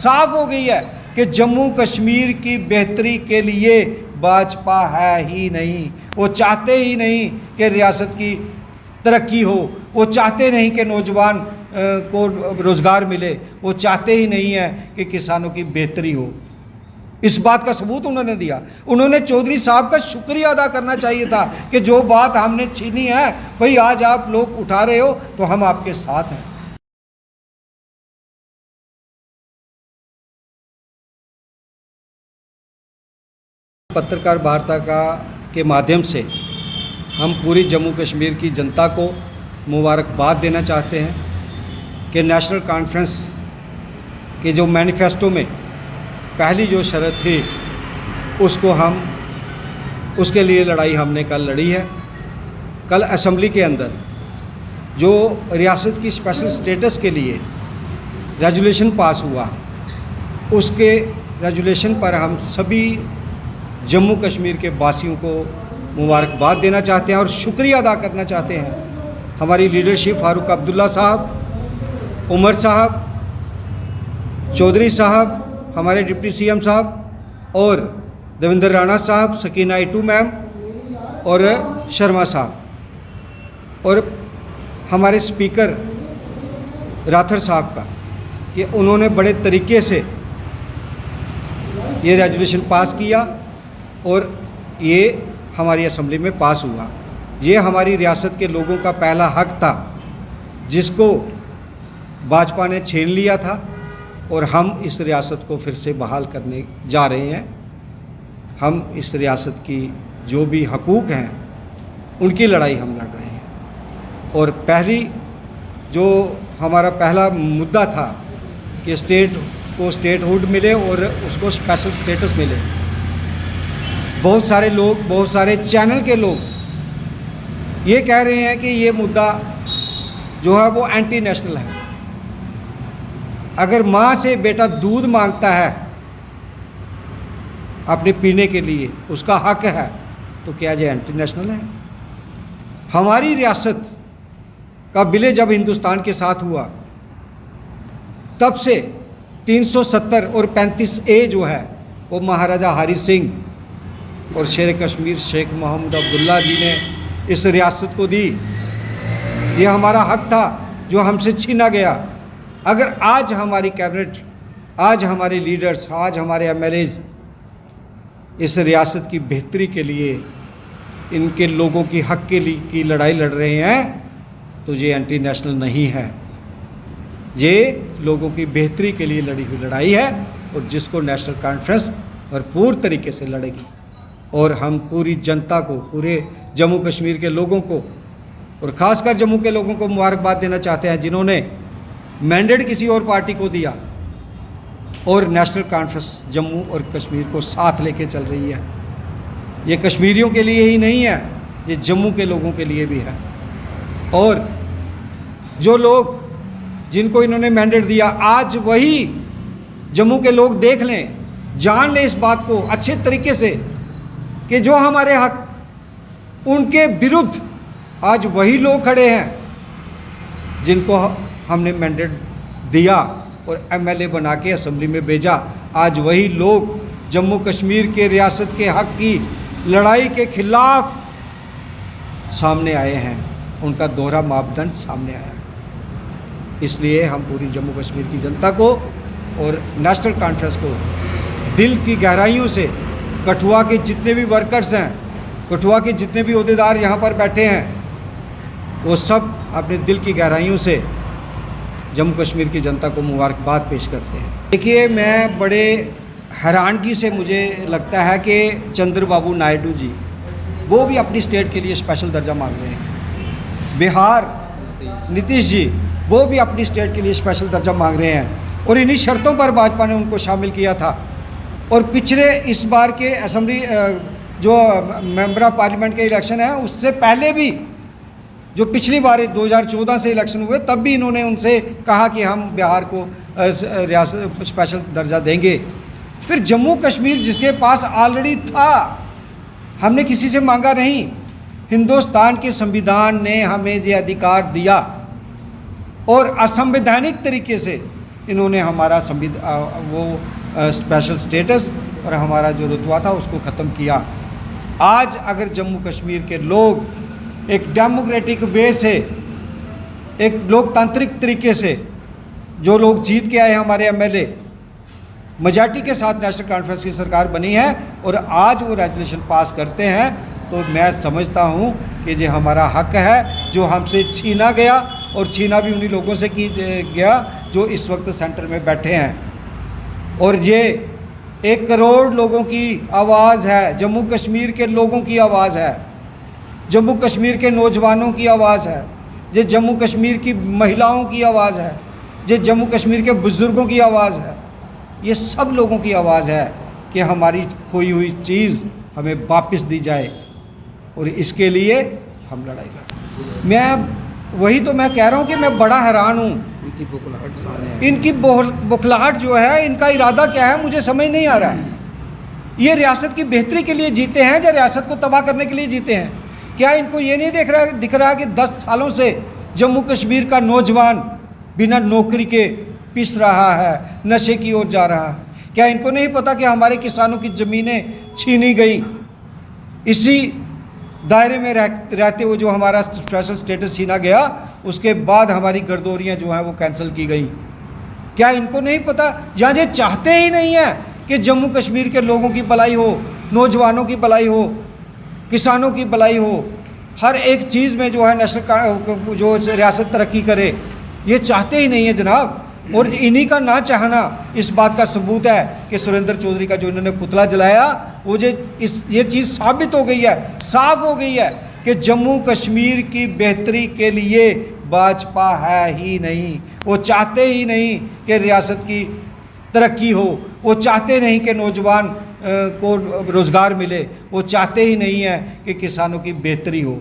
साफ हो गई है कि जम्मू कश्मीर की बेहतरी के लिए भाजपा है ही नहीं। वो चाहते ही नहीं कि रियासत की तरक्की हो, वो चाहते नहीं कि नौजवान को रोज़गार मिले, वो चाहते ही नहीं है कि किसानों की बेहतरी हो। इस बात का सबूत उन्होंने दिया। उन्होंने चौधरी साहब का शुक्रिया अदा करना चाहिए था कि जो बात हमने छीनी है भाई आज आप लोग उठा रहे हो तो हम आपके साथ हैं। पत्रकार वार्ता के माध्यम से हम पूरी जम्मू कश्मीर की जनता को मुबारकबाद देना चाहते हैं कि नेशनल कॉन्फ्रेंस के जो मैनिफेस्टो में पहली जो शर्त थी उसके लिए लड़ाई हमने कल लड़ी है। कल असेंबली के अंदर जो रियासत की स्पेशल स्टेटस के लिए रेजोल्यूशन पास हुआ, उसके रेजोल्यूशन पर हम सभी जम्मू कश्मीर के वासियों को मुबारकबाद देना चाहते हैं और शुक्रिया अदा करना चाहते हैं। हमारी लीडरशिप फारूक अब्दुल्ला साहब, उमर साहब, चौधरी साहब, हमारे डिप्टी सीएम साहब और देवेंद्र राणा साहब, सकीना इटू मैम और शर्मा साहब और हमारे स्पीकर राठौर साहब का कि उन्होंने बड़े तरीके से ये रेजोल्यूशन पास किया और ये हमारी असेंबली में पास हुआ। ये हमारी रियासत के लोगों का पहला हक था जिसको भाजपा ने छीन लिया था और हम इस रियासत को फिर से बहाल करने जा रहे हैं। हम इस रियासत की जो भी हकूक़ हैं उनकी लड़ाई हम लड़ रहे हैं। और पहली जो हमारा पहला मुद्दा था कि स्टेट को स्टेटहुड मिले और उसको स्पेशल स्टेटस मिले। बहुत सारे लोग, बहुत सारे चैनल के लोग ये कह रहे हैं कि ये मुद्दा जो है वो एंटी नेशनल है। अगर माँ से बेटा दूध मांगता है अपने पीने के लिए, उसका हक है, तो क्या ये एंटी नेशनल है? हमारी रियासत का विलय जब हिंदुस्तान के साथ हुआ तब से 370 और 35A जो है वो महाराजा हरी सिंह और शेर कश्मीर शेख मोहम्मद अब्दुल्ला जी ने इस रियासत को दी। ये हमारा हक था जो हमसे छीना गया। अगर आज हमारी कैबिनेट, आज हमारे लीडर्स, आज हमारे MLAs इस रियासत की बेहतरी के लिए, इनके लोगों की हक के लिए की लड़ाई लड़ रहे हैं तो ये एंटी नेशनल नहीं है। ये लोगों की बेहतरी के लिए लड़ी हुई लड़ाई है और जिसको नेशनल कॉन्फ्रेंस भरपूर तरीके से लड़ेगी। और हम पूरी जनता को, पूरे जम्मू कश्मीर के लोगों को और ख़ासकर जम्मू के लोगों को मुबारकबाद देना चाहते हैं जिन्होंने मैंडेट किसी और पार्टी को दिया और नेशनल कॉन्फ्रेंस जम्मू और कश्मीर को साथ लेके चल रही है। ये कश्मीरियों के लिए ही नहीं है, ये जम्मू के लोगों के लिए भी है। और जो लोग जिनको इन्होंने मैंडेट दिया, आज वही जम्मू के लोग देख लें, जान लें इस बात को अच्छे तरीके से कि जो हमारे हक, उनके विरुद्ध आज वही लोग खड़े हैं जिनको हमने मैंडेट दिया और MLA बना के असेंबली में भेजा। आज वही लोग जम्मू कश्मीर के रियासत के हक की लड़ाई के खिलाफ सामने आए हैं, उनका दोहरा मापदंड सामने आया है। इसलिए हम पूरी जम्मू कश्मीर की जनता को और नेशनल कॉन्फ्रेंस को दिल की गहराइयों से, कठुआ के जितने भी वर्कर्स हैं, कठुआ के जितने भी ओहदेदार यहाँ पर बैठे हैं, वो सब अपने दिल की गहराइयों से जम्मू कश्मीर की जनता को मुबारकबाद पेश करते हैं। देखिए, मैं बड़े हैरानगी से मुझे लगता है कि चंद्रबाबू नायडू जी वो भी अपनी स्टेट के लिए स्पेशल दर्जा मांग रहे हैं। बिहार नीतीश जी वो भी अपनी स्टेट के लिए स्पेशल दर्जा मांग रहे हैं और इन्हीं शर्तों पर भाजपा ने उनको शामिल किया था। और पिछले इस बार के असेंबली जो मेंबर ऑफ पार्लियामेंट के इलेक्शन है उससे पहले भी जो पिछली बार 2014 से इलेक्शन हुए तब भी इन्होंने उनसे कहा कि हम बिहार को रियासत स्पेशल दर्जा देंगे। फिर जम्मू कश्मीर जिसके पास ऑलरेडी था, हमने किसी से मांगा नहीं, हिंदुस्तान के संविधान ने हमें ये अधिकार दिया और असंवैधानिक तरीके से इन्होंने हमारा स्पेशल स्टेटस और हमारा जो रुतबा था उसको ख़त्म किया। आज अगर जम्मू कश्मीर के लोग एक डेमोक्रेटिक वे से, एक लोकतांत्रिक तरीके से जो लोग जीत के आए हैं, हमारे एमएलए मेजॉरिटी के साथ नेशनल कॉन्फ्रेंस की सरकार बनी है और आज वो रेजोल्यूशन पास करते हैं, तो मैं समझता हूँ कि ये हमारा हक है जो हमसे छीना गया, और छीना भी उन्हीं लोगों से की गया जो इस वक्त सेंटर में बैठे हैं। और ये 1 करोड़ लोगों की आवाज़ है, जम्मू कश्मीर के लोगों की आवाज़ है, जम्मू कश्मीर के नौजवानों की आवाज़ है, ये जम्मू कश्मीर की महिलाओं की आवाज़ है, ये जम्मू कश्मीर के बुज़ुर्गों की आवाज़ है, ये सब लोगों की आवाज़ है कि हमारी खोई हुई चीज़ हमें वापस दी जाए, और इसके लिए हम लड़ाई लड़ें। मैं कह रहा हूँ कि मैं बड़ा हैरान हूँ, इनकी बुखलाहट जो है, इनका इरादा क्या है मुझे समझ नहीं आ रहा है। ये रियासत की बेहतरी के लिए जीते हैं या रियासत को तबाह करने के लिए जीते हैं? क्या इनको ये नहीं दिख रहा कि 10 सालों से जम्मू कश्मीर का नौजवान बिना नौकरी के पिस रहा है, नशे की ओर जा रहा है? क्या इनको नहीं पता कि हमारे किसानों की ज़मीनें छीनी गई? इसी दायरे में रहते हुए जो हमारा स्पेशल स्टेटस छीना गया, उसके बाद हमारी गर्दौरियाँ जो हैं वो कैंसिल की गई। क्या इनको नहीं पता? या ये चाहते ही नहीं है कि जम्मू कश्मीर के लोगों की भलाई हो, नौजवानों की भलाई हो, किसानों की भलाई हो, हर एक चीज़ में जो है नेशनल जो रियासत तरक्की करे, ये चाहते ही नहीं है जनाब। और इन्हीं का ना चाहना इस बात का सबूत है कि सुरेंद्र चौधरी का जो इन्होंने पुतला जलाया, वो ये चीज़ साबित हो गई है, साफ हो गई है कि जम्मू कश्मीर की बेहतरी के लिए भाजपा है ही नहीं। वो चाहते ही नहीं कि रियासत की तरक्की हो, वो चाहते नहीं कि नौजवान को रोज़गार मिले, वो चाहते ही नहीं है कि किसानों की बेहतरी हो।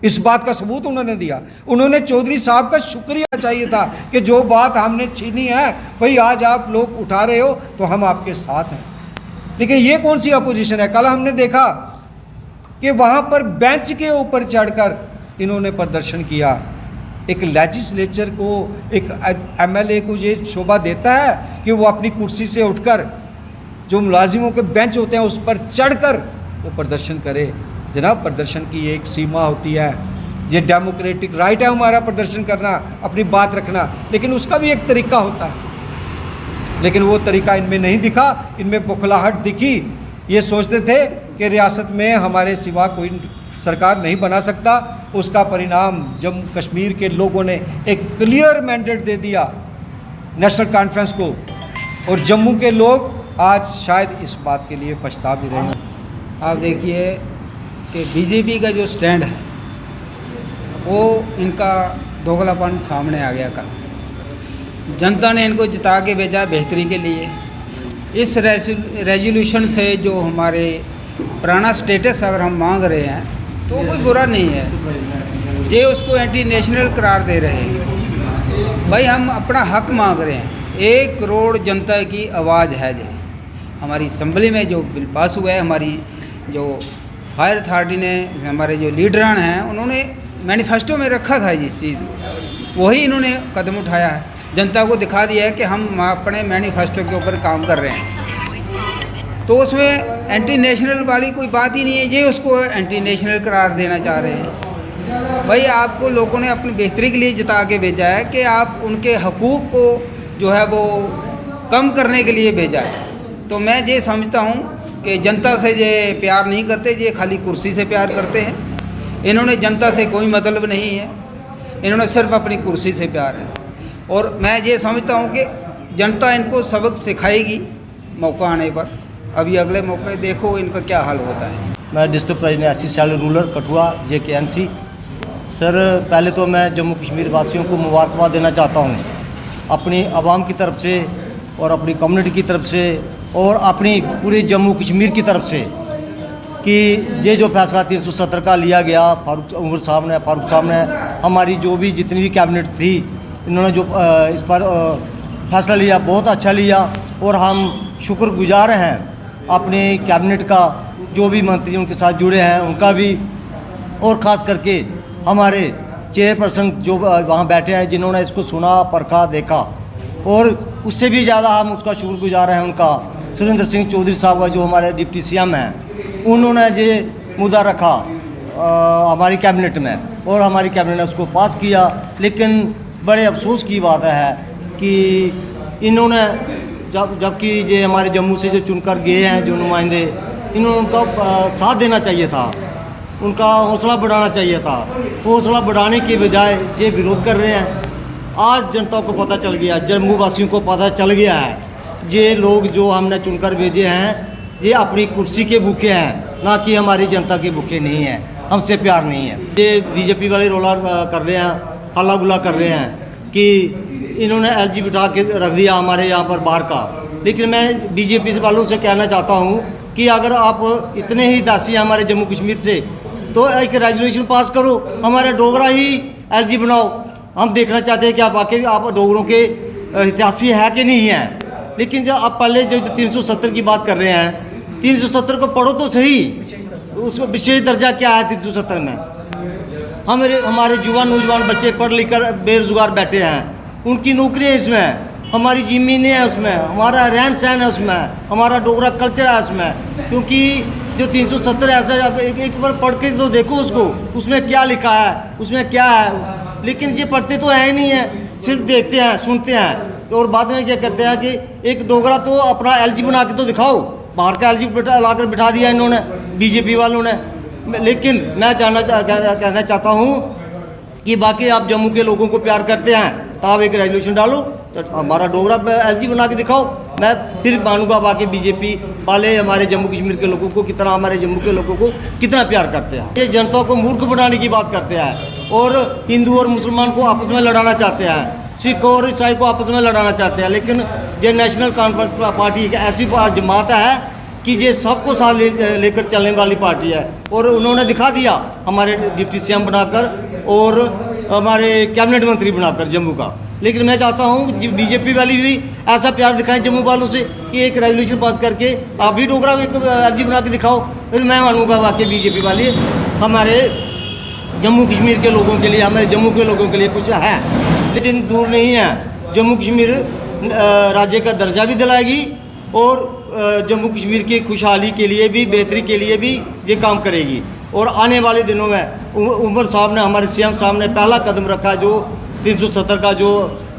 इस बात का सबूत उन्होंने दिया। उन्होंने चौधरी साहब का शुक्रिया चाहिए था कि जो बात हमने छीनी है भाई आज आप लोग उठा रहे हो तो हम आपके साथ हैं। लेकिन ये कौन सी अपोजिशन है? कल हमने देखा कि वहाँ पर बेंच के ऊपर चढ़कर इन्होंने प्रदर्शन किया। एक लेजिस्लेचर को, एक एमएलए को ये शोभा देता है कि वो अपनी कुर्सी से उठकर जो मुलाजिमों के बेंच होते हैं उस पर चढ़कर वो प्रदर्शन करे। जनाब, प्रदर्शन की एक सीमा होती है, ये डेमोक्रेटिक राइट है हमारा प्रदर्शन करना, अपनी बात रखना, लेकिन उसका भी एक तरीका होता है। लेकिन वो तरीका इनमें नहीं दिखा, इनमें बुखलाहट दिखी। ये सोचते थे कि रियासत में हमारे सिवा कोई सरकार नहीं बना सकता। उसका परिणाम जम्मू कश्मीर के लोगों ने एक क्लियर मैंडेट दे दिया नेशनल कॉन्फ्रेंस को, और जम्मू के लोग आज शायद इस बात के लिए पछता भी रहे हैं। आप देखिए कि बीजेपी का जो स्टैंड है वो इनका दोगलापन सामने आ गया। कल जनता ने इनको जिता के भेजा बेहतरी के लिए। इस रेजोल्यूशन से जो हमारे पुराना स्टेटस अगर हम मांग रहे हैं तो कोई बुरा नहीं है। ये उसको एंटी नेशनल करार दे रहे हैं। भाई हम अपना हक मांग रहे हैं। 1 करोड़ जनता की आवाज़ है। जो हमारी असम्बली में जो बिल पास हुआ है, हमारी जो हायर अथॉरिटी ने, हमारे जो लीडरान हैं, उन्होंने मैनिफेस्टो में रखा था इस चीज़ को, वही इन्होंने कदम उठाया है। जनता को दिखा दिया है कि हम अपने मैनिफेस्टो के ऊपर काम कर रहे हैं। तो उसमें एंटी नेशनल वाली कोई बात ही नहीं है। ये उसको एंटी नेशनल करार देना चाह रहे हैं। भाई आपको लोगों ने अपनी बेहतरी के लिए जिता के भेजा है कि आप उनके हकूक़ को जो है वो कम करने के लिए भेजा है। तो मैं ये समझता हूँ कि जनता से ये प्यार नहीं करते, ये खाली कुर्सी से प्यार करते हैं। इन्होंने जनता से कोई मतलब नहीं है, इन्होंने सिर्फ अपनी कुर्सी से प्यार है। और मैं ये समझता हूँ कि जनता इनको सबक सिखाएगी मौका आने पर। अभी अगले मौके देखो इनका क्या हाल होता है। मैं district president SC cell rural Kathua JKNC। Sir, पहले तो मैं जम्मू कश्मीर वासियों को मुबारकबाद देना चाहता हूँ अपनी आवाम की तरफ से और अपनी कम्युनिटी की तरफ से और अपनी पूरे जम्मू कश्मीर की तरफ से कि ये जो फैसला 370 का लिया गया फारूक साहब ने हमारी जो भी जितनी भी कैबिनेट थी, इन्होंने जो इस पर फैसला लिया बहुत अच्छा लिया। और हम शुक्रगुजार हैं अपने कैबिनेट का, जो भी मंत्री उनके साथ जुड़े हैं उनका भी, और ख़ास करके हमारे चेयरपर्सन जो वहाँ बैठे हैं जिन्होंने इसको सुना, परखा, देखा। और उससे भी ज़्यादा हम उसका शुक्रगुजार हैं उनका सुरेंद्र सिंह चौधरी साहब का, जो हमारे डिप्टी सीएम हैं। उन्होंने ये मुद्दा रखा हमारी कैबिनेट में और हमारी कैबिनेट ने उसको पास किया। लेकिन बड़े अफसोस की बात है कि इन्होंने जबकि ये हमारे जम्मू से जो चुनकर गए हैं जो नुमाइंदे, इन्होंने उनका साथ देना चाहिए था, उनका हौसला बढ़ाना चाहिए था। हौसला बढ़ाने की बजाय ये विरोध कर रहे हैं। आज जनता को पता चल गया, जम्मू वासियों को पता चल गया है, ये लोग जो हमने चुनकर भेजे हैं ये अपनी कुर्सी के भूखे हैं, ना कि हमारी जनता के भूखे नहीं हैं, हमसे प्यार नहीं है। ये बीजेपी वाले रोला कर रहे हैं, हल्ला गुल्ला कर रहे हैं कि इन्होंने एलजी बिठा के रख दिया हमारे यहाँ पर बाहर का। लेकिन मैं बीजेपी वालों से कहना चाहता हूँ कि अगर आप इतने ही दासी हैं हमारे जम्मू कश्मीर से, तो एक रेजोल्यूशन पास करो, हमारे डोगरा ही एलजी बनाओ। हम देखना चाहते हैं कि आप डोगरों के हितैषी है कि नहीं है। लेकिन जब आप पहले जो 370 की बात कर रहे हैं, 370 को पढ़ो तो सही, उसको विशेष दर्जा क्या है 370 में। हमारे युवा नौजवान बच्चे पढ़ लिख कर बेरोजगार बैठे हैं, उनकी नौकरी है इसमें, हमारी ज़मीनें हैं उसमें, हमारा रहन सहन है उसमें, हमारा डोगरा कल्चर है उसमें। क्योंकि जो 370 ऐसा एक बार पढ़ के तो देखो उसको, उसमें क्या लिखा है, उसमें क्या है। लेकिन ये पढ़ते तो है ही नहीं है, सिर्फ देखते हैं, सुनते हैं, और बाद में क्या करते हैं कि एक डोगरा तो अपना एलजी बना के तो दिखाओ। बाहर का एलजी लाकर बिठा दिया इन्होंने, बीजेपी वालों ने। लेकिन मैं कहना चाहता हूँ कि बाकी आप जम्मू के लोगों को प्यार करते हैं तो आप एक रेजोल्यूशन डालो, तो हमारा डोगरा एलजी बना के दिखाओ। मैं फिर मानूंगा बाकी बीजेपी वाले हमारे जम्मू कश्मीर के लोगों को कितना, हमारे जम्मू के लोगों को कितना प्यार करते हैं। ये जनता को मूर्ख बनाने की बात करते हैं और हिंदू और मुसलमान को आपस में लड़ाना चाहते हैं, सिख और ईसाई को आपस में लड़ाना चाहते हैं। लेकिन ये नेशनल कॉन्फ्रेंस पार्टी एक ऐसी जमात है कि ये सबको साथ लेकर चलने वाली पार्टी है। और उन्होंने दिखा दिया हमारे डिप्टी सीएम बनाकर और हमारे कैबिनेट मंत्री बनाकर जम्मू का। लेकिन मैं चाहता हूँ बीजेपी वाली भी ऐसा प्यार दिखाएं जम्मू वालों से कि एक रेजोल्यूशन पास करके आप भी डोगरा एक अर्जी बना के दिखाओ, फिर मैं मानूंगा वाकई बीजेपी वाली हमारे जम्मू कश्मीर के लोगों के लिए, हमारे जम्मू के लोगों के लिए कुछ है। लेकिन दूर नहीं है, जम्मू कश्मीर राज्य का दर्जा भी दिलाएगी और जम्मू कश्मीर की खुशहाली के लिए भी, बेहतरी के लिए भी ये काम करेगी। और आने वाले दिनों में उमर साहब ने, हमारे सीएम साहब ने पहला कदम रखा, जो 370 का जो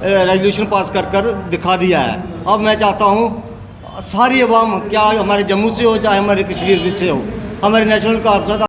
रेजोल्यूशन पास कर दिखा दिया है। अब मैं चाहता हूँ सारी अवाम, क्या हमारे जम्मू से हो चाहे हमारे कश्मीर से हो, हमारे नेशनल कॉन्फ्रेंस